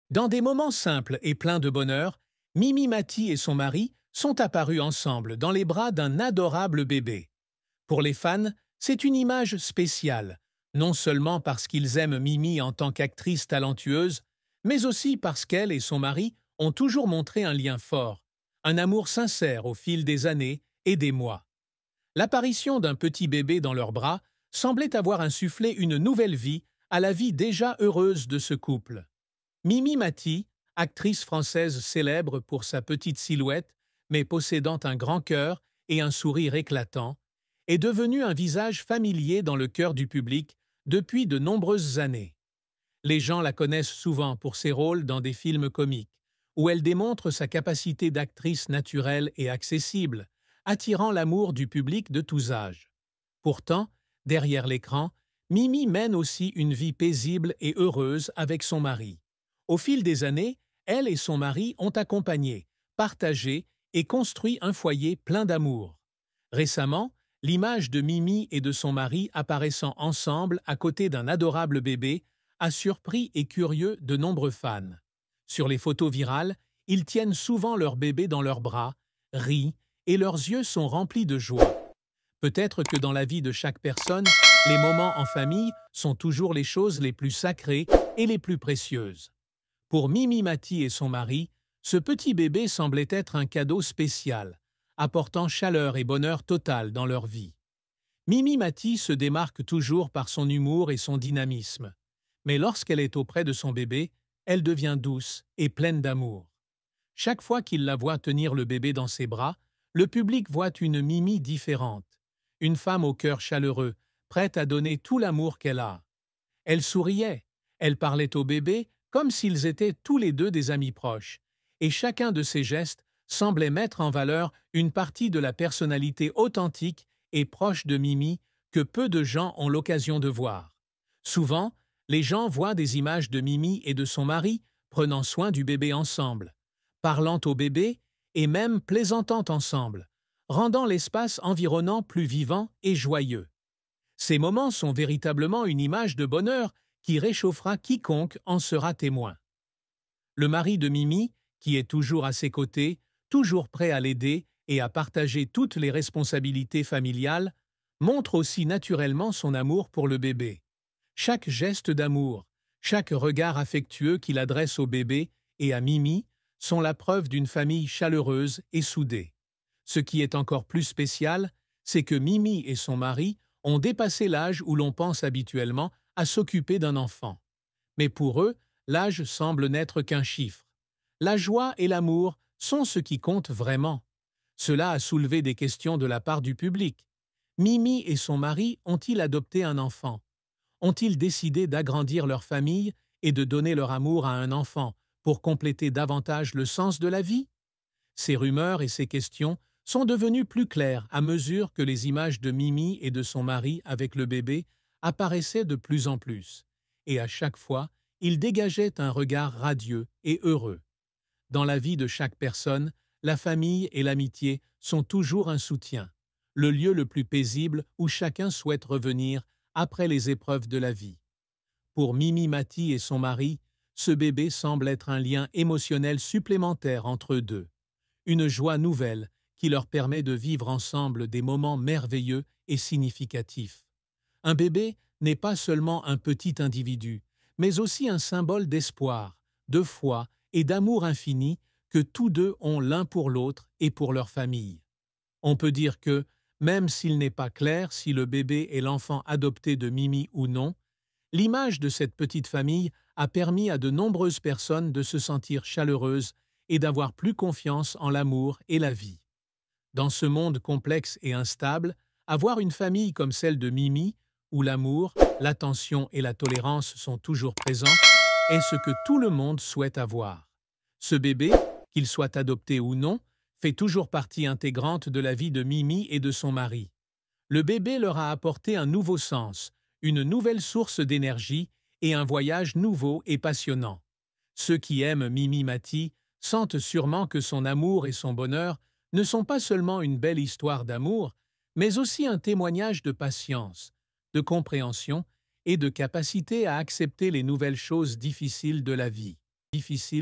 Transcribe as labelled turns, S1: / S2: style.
S1: Dans des moments simples et pleins de bonheur, Mimi Mati et son mari sont apparus ensemble dans les bras d'un adorable bébé. Pour les fans, c'est une image spéciale, non seulement parce qu'ils aiment Mimi en tant qu'actrice talentueuse, mais aussi parce qu'elle et son mari ont toujours montré un lien fort, un amour sincère au fil des années et des mois. L'apparition d'un petit bébé dans leurs bras semblait avoir insufflé une nouvelle vie à la vie déjà heureuse de ce couple. Mimi Mati, actrice française célèbre pour sa petite silhouette, mais possédant un grand cœur et un sourire éclatant, est devenue un visage familier dans le cœur du public depuis de nombreuses années. Les gens la connaissent souvent pour ses rôles dans des films comiques, où elle démontre sa capacité d'actrice naturelle et accessible, attirant l'amour du public de tous âges. Pourtant, derrière l'écran, Mimi mène aussi une vie paisible et heureuse avec son mari. Au fil des années, elle et son mari ont accompagné, partagé et construit un foyer plein d'amour. Récemment, l'image de Mimi et de son mari apparaissant ensemble à côté d'un adorable bébé a surpris et curieux de nombreux fans. Sur les photos virales, ils tiennent souvent leur bébé dans leurs bras, rient et leurs yeux sont remplis de joie. Peut-être que dans la vie de chaque personne, les moments en famille sont toujours les choses les plus sacrées et les plus précieuses. Pour Mimi Mati et son mari, ce petit bébé semblait être un cadeau spécial, apportant chaleur et bonheur total dans leur vie. Mimi Mati se démarque toujours par son humour et son dynamisme, mais lorsqu'elle est auprès de son bébé, elle devient douce et pleine d'amour. Chaque fois qu'il la voit tenir le bébé dans ses bras, le public voit une Mimi différente, une femme au cœur chaleureux, prête à donner tout l'amour qu'elle a. Elle souriait, elle parlait au bébé comme s'ils étaient tous les deux des amis proches, et chacun de ses gestes semblait mettre en valeur une partie de la personnalité authentique et proche de Mimi que peu de gens ont l'occasion de voir. Souvent, les gens voient des images de Mimi et de son mari prenant soin du bébé ensemble, parlant au bébé et même plaisantant ensemble, rendant l'espace environnant plus vivant et joyeux. Ces moments sont véritablement une image de bonheur qui réchauffera quiconque en sera témoin. Le mari de Mimi, qui est toujours à ses côtés, toujours prêt à l'aider et à partager toutes les responsabilités familiales, montre aussi naturellement son amour pour le bébé. Chaque geste d'amour, chaque regard affectueux qu'il adresse au bébé et à Mimi sont la preuve d'une famille chaleureuse et soudée. Ce qui est encore plus spécial, c'est que Mimi et son mari ont dépassé l'âge où l'on pense habituellement à s'occuper d'un enfant. Mais pour eux, l'âge semble n'être qu'un chiffre. La joie et l'amour sont ce qui compte vraiment. Cela a soulevé des questions de la part du public. Mimi et son mari ont-ils adopté un enfant? Ont-ils décidé d'agrandir leur famille et de donner leur amour à un enfant pour compléter davantage le sens de la vie? Ces rumeurs et ces questions sont devenues plus claires à mesure que les images de Mimi et de son mari avec le bébé apparaissaient de plus en plus, et à chaque fois, ils dégageaient un regard radieux et heureux. Dans la vie de chaque personne, la famille et l'amitié sont toujours un soutien, le lieu le plus paisible où chacun souhaite revenir après les épreuves de la vie. Pour Mimi Mati et son mari, ce bébé semble être un lien émotionnel supplémentaire entre eux deux, une joie nouvelle qui leur permet de vivre ensemble des moments merveilleux et significatifs. Un bébé n'est pas seulement un petit individu, mais aussi un symbole d'espoir, de foi et d'amour infini que tous deux ont l'un pour l'autre et pour leur famille. On peut dire que, même s'il n'est pas clair si le bébé est l'enfant adopté de Mimi ou non, l'image de cette petite famille a permis à de nombreuses personnes de se sentir chaleureuses et d'avoir plus confiance en l'amour et la vie. Dans ce monde complexe et instable, avoir une famille comme celle de Mimi, où l'amour, l'attention et la tolérance sont toujours présents, est ce que tout le monde souhaite avoir. Ce bébé, qu'il soit adopté ou non, fait toujours partie intégrante de la vie de Mimi et de son mari. Le bébé leur a apporté un nouveau sens, une nouvelle source d'énergie et un voyage nouveau et passionnant. Ceux qui aiment Mimi Mati sentent sûrement que son amour et son bonheur ne sont pas seulement une belle histoire d'amour, mais aussi un témoignage de patience, de compréhension et de capacité à accepter les nouvelles choses difficiles de la vie. difficile